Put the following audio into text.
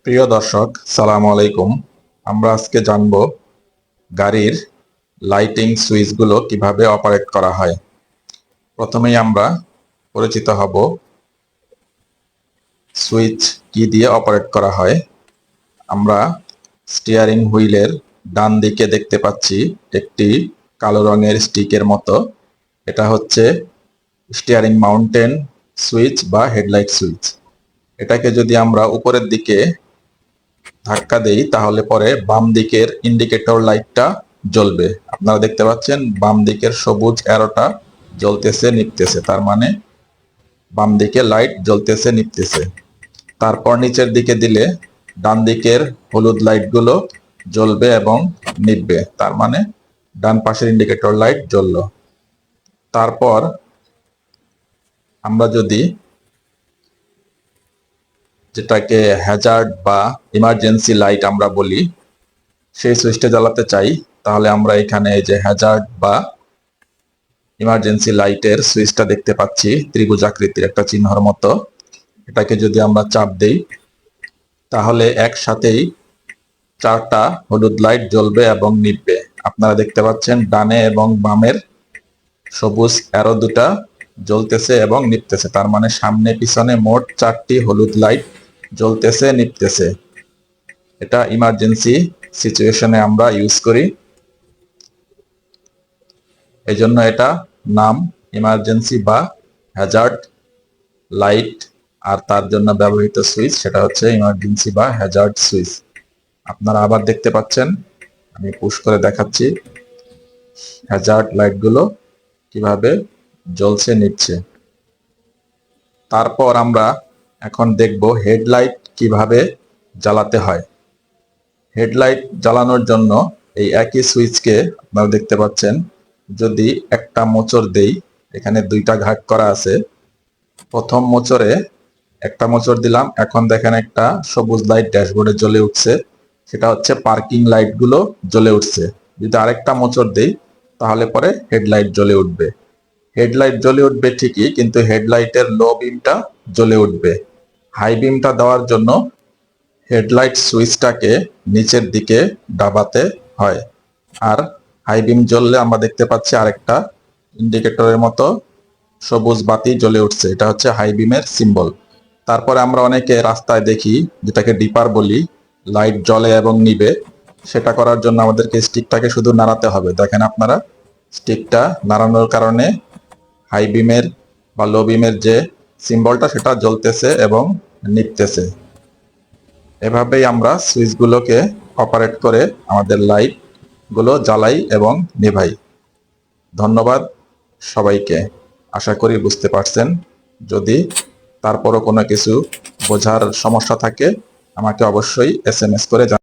প্রিয় দর্শক, সালামু আলাইকুম। আমরা আজকে জানব গাড়ির লাইটিং সুইচগুলো কিভাবে অপারেট করা হয়। প্রথমেই আমরা পরিচিত হব সুইচ কি দিয়ে অপারেট করা হয়। আমরা স্টিয়ারিং হুইলের ডান দিকে দেখতে পাচ্ছি একটি কালো রঙের স্টিকের মতো। এটা হচ্ছে স্টিয়ারিং মাউন্টেন সুইচ বা হেডলাইট সুইচ। এটাকে যদি আমরা উপরের দিকে ধাক্কা দেই তাহলে পরে বাম দিকের ইন্ডিকেটর লাইটটা জ্বলবে। আপনারা দেখতে পাচ্ছেন বাম দিকের সবুজ অ্যারোটা জ্বলতেছে নিভতেছে, তার মানে বাম দিকে লাইট জ্বলতেছে নিভতেছে। তারপর নিচের দিকে দিলে ডান দিকের হলুদ লাইটগুলো জ্বলবে এবং নিভবে, তার মানে ডান পাশের ইন্ডিকেটর লাইট জ্বললো। তারপর আমরা যদি যেটাকে হ্যাজার্ড বা ইমার্জেন্সি লাইট আমরা বলি, সেই সুইচটা জ্বালাতে চাই, তাহলে আমরা এখানে এই যে হ্যাজার্ড বা ইমার্জেন্সি লাইটের সুইচটা দেখতে পাচ্ছি ত্রিভুজ আকৃতির একটা চিহ্নর মতো। এটাকে যদি আমরা চাপ দেই তাহলে একসাথেই চারটা হলুদ লাইট জ্বলবে এবং নিভবে। আপনারা দেখতে পাচ্ছেন ডানে এবং বামের সবুজ অ্যারো দুটা জ্বলতেছে এবং নিভতেছে, তার মানে সামনে পিছনে মোট চারটি হলুদ লাইট জ্বলতেছে নিভতেছে। এটা ইমার্জেন্সি সিচুয়েশনে আমরা ইউজ করি, এই জন্য এটা নাম ইমার্জেন্সি বা হ্যাজার্ড লাইট। আর তার জন্য ব্যবহৃত সুইচ সেটা হচ্ছে ইমার্জেন্সি বা হ্যাজার্ড সুইচ। আপনারা আবার দেখতে পাচ্ছেন, আমি পুশ করে দেখাচ্ছি হ্যাজার্ড লাইটগুলো কিভাবে জ্বলছে নিচ্ছে। তারপর আমরা এখন দেখব হেডলাইট কিভাবে জ্বালাতে হয়। হেডলাইট জ্বালানোর জন্য এই একই সুইচকে আপনারা দেখতে পাচ্ছেন, যদি একটা মোচড় দেই, এখানে দুইটা ঘাট করা আছে। প্রথম মোচড়ে একটা মোচড় দিলাম, এখন দেখেন একটা সবুজ লাইট ড্যাশবোর্ডে জ্বলে উঠছে, সেটা হচ্ছে পার্কিং লাইট গুলো জ্বলে উঠছে। যদি আরেকটা মোচড় দেই তাহলে পরে হেডলাইট জ্বলে উঠবে। হেডলাইট জ্বলে উঠবে ঠিকই, কিন্তু হেডলাইটের লো বিমটা জ্বলে উঠবে। হাই বিমটা দেওয়ার জন্য হেডলাইট সুইচটাকে নিচের দিকে দাবাতে হয়। আর হাই বিম জ্বললে আমরা দেখতে পাচ্ছি আরেকটা ইন্ডিকেটরের মতো সবুজ বাতি জ্বলে উঠছে, এটা হচ্ছে হাই বিমের সিম্বল। তারপরে আমরা অনেকে রাস্তায় দেখি, যেটাকে ডিপার বলি, লাইট জ্বলে এবং নিবে। সেটা করার জন্য আমাদেরকে স্টিকটাকে শুধু নাড়াতে হবে। দেখেন আপনারা, স্টিকটা নাড়ানোর কারণে হাই বিমের বা লো বিমের যে সিম্বলটা সেটা জ্বলতেছে এবং নিভতেছে। এভাবেই আমরা সুইচগুলোকে অপারেট করে আমাদের লাইট গুলো জ্বালাই এবং নিভাই। ধন্যবাদ সবাইকে, আশা করি বুঝতে পারছেন। যদি তারপরও কোনো কিছু বোঝার সমস্যা থাকে আমাকে অবশ্যই SMS করে